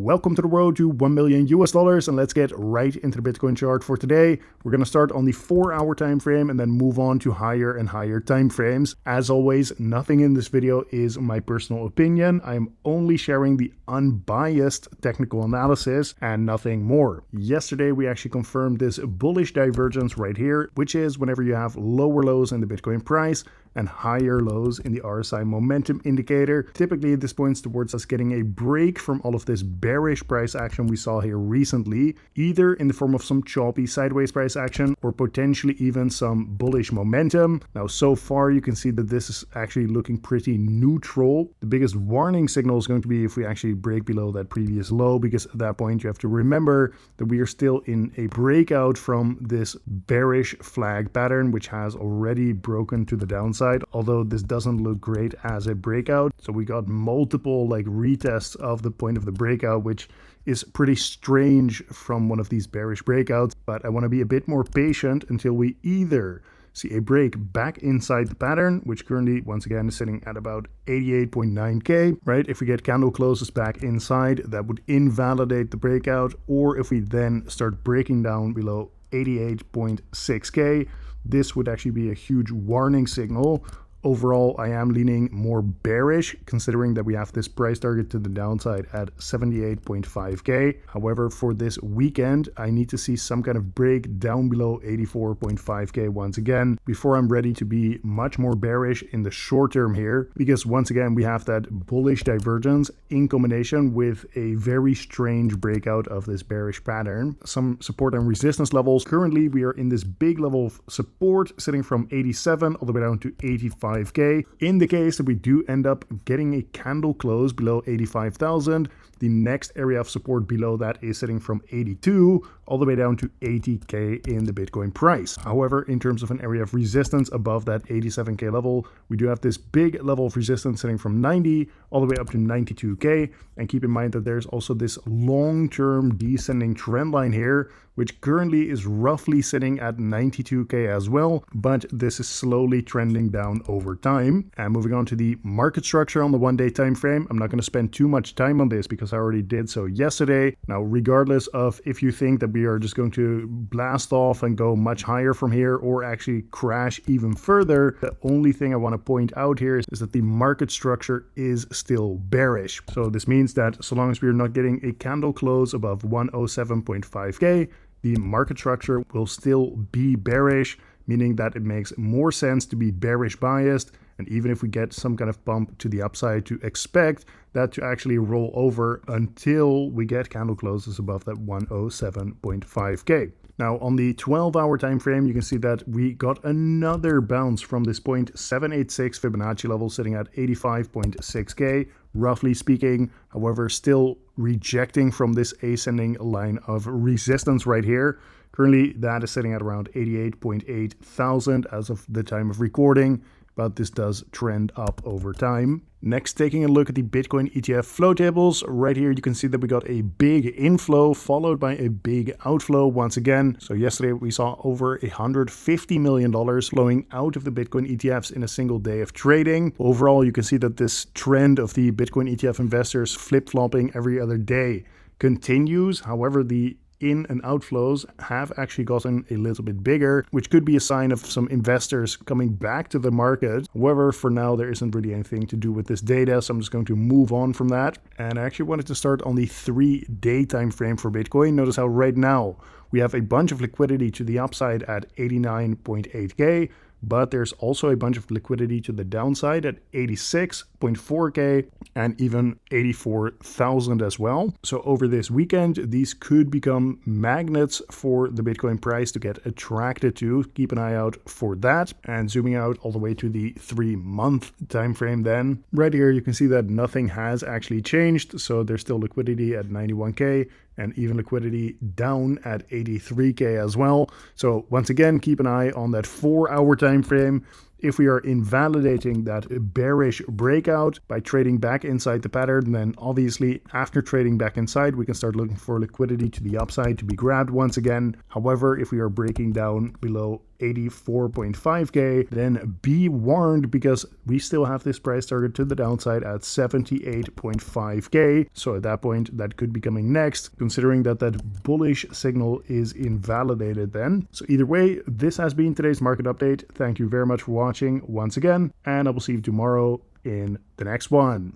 Welcome to the road to 1 million US dollars, and let's get right into the Bitcoin chart for today. We're going to start on the 4-hour time frame and then move on to higher and higher time frames. As always, nothing in this video is my personal opinion. I'm only sharing the unbiased technical analysis and nothing more. Yesterday, we actually confirmed this bullish divergence right here, which is whenever you have lower lows in the Bitcoin price and higher lows in the RSI momentum indicator. Typically, this points towards us getting a break from all of this bearish price action we saw here recently, either in the form of some choppy sideways price action or potentially even some bullish momentum. Now, so far, you can see that this is actually looking pretty neutral. The biggest warning signal is going to be if we actually break below that previous low, because at that point, you have to remember that we are still in a breakout from this bearish flag pattern, which has already broken to the downside. Although this doesn't look great as a breakout. So we got multiple retests of the point of the breakout, which is pretty strange from one of these bearish breakouts. But I want to be a bit more patient until we either see a break back inside the pattern, which currently once again is sitting at about 88.9k, right? If we get candle closes back inside, that would invalidate the breakout. Or if we then start breaking down below 88.6k, this would actually be a huge warning signal. Overall, I am leaning more bearish, considering that we have this price target to the downside at 78.5k. However, for this weekend, I need to see some kind of break down below 84.5k once again before I'm ready to be much more bearish in the short term here, because once again, we have that bullish divergence in combination with a very strange breakout of this bearish pattern. Some support and resistance levels. Currently, we are in this big level of support sitting from 87 all the way down to 85. In the case that we do end up getting a candle close below 85,000, the next area of support below that is sitting from 82 all the way down to 80k in the Bitcoin price. However, in terms of an area of resistance above that 87k level, we do have this big level of resistance sitting from 90 all the way up to 92k. And keep in mind that there's also this long-term descending trend line here, which currently is roughly sitting at 92k as well, but this is slowly trending down over time. And moving on to the market structure on the 1-day time frame, I'm not going to spend too much time on this because I already did so yesterday. Now, regardless of if you think that we are just going to blast off and go much higher from here or actually crash even further, the only thing I want to point out here is that the market structure is still bearish. So this means that so long as we are not getting a candle close above 107.5k, the market structure will still be bearish, meaning that it makes more sense to be bearish biased. And even if we get some kind of bump to the upside, to expect that to actually roll over until we get candle closes above that 107.5k. Now, on the 12-hour time frame, you can see that we got another bounce from this 0.786 Fibonacci level sitting at 85.6k, roughly speaking. However, still rejecting from this ascending line of resistance right here. Currently, that is sitting at around 88.8 thousand as of the time of recording, but this does trend up over time. Next, taking a look at the Bitcoin ETF flow tables. Right here, you can see that we got a big inflow followed by a big outflow once again. So yesterday, we saw over $150 million flowing out of the Bitcoin ETFs in a single day of trading. Overall, you can see that this trend of the Bitcoin ETF investors flip-flopping every other day continues. However, the in and outflows have actually gotten a little bit bigger, which could be a sign of some investors coming back to the market. However, for now, there isn't really anything to do with this data, so I'm just going to move on from that. And I actually wanted to start on the 3-day time frame for Bitcoin. Notice how right now we have a bunch of liquidity to the upside at 89.8k, but there's also a bunch of liquidity to the downside at 86.4k and even 84,000 as well. So over this weekend, these could become magnets for the Bitcoin price to get attracted to. Keep an eye out for that. And zooming out all the way to the 3-month time frame then, right here you can see that nothing has actually changed. So there's still liquidity at 91k and even liquidity down at 83k as well. So once again, keep an eye on that 4-hour time frame. If we are invalidating that bearish breakout by trading back inside the pattern, then obviously after trading back inside, we can start looking for liquidity to the upside to be grabbed once again. However, if we are breaking down below 84.5k, then be warned because we still have this price target to the downside at 78.5k. So at that point, that could be coming next, considering that that bullish signal is invalidated then. So either way, this has been today's market update. Thank you very much for watching once again, and I will see you tomorrow in the next one.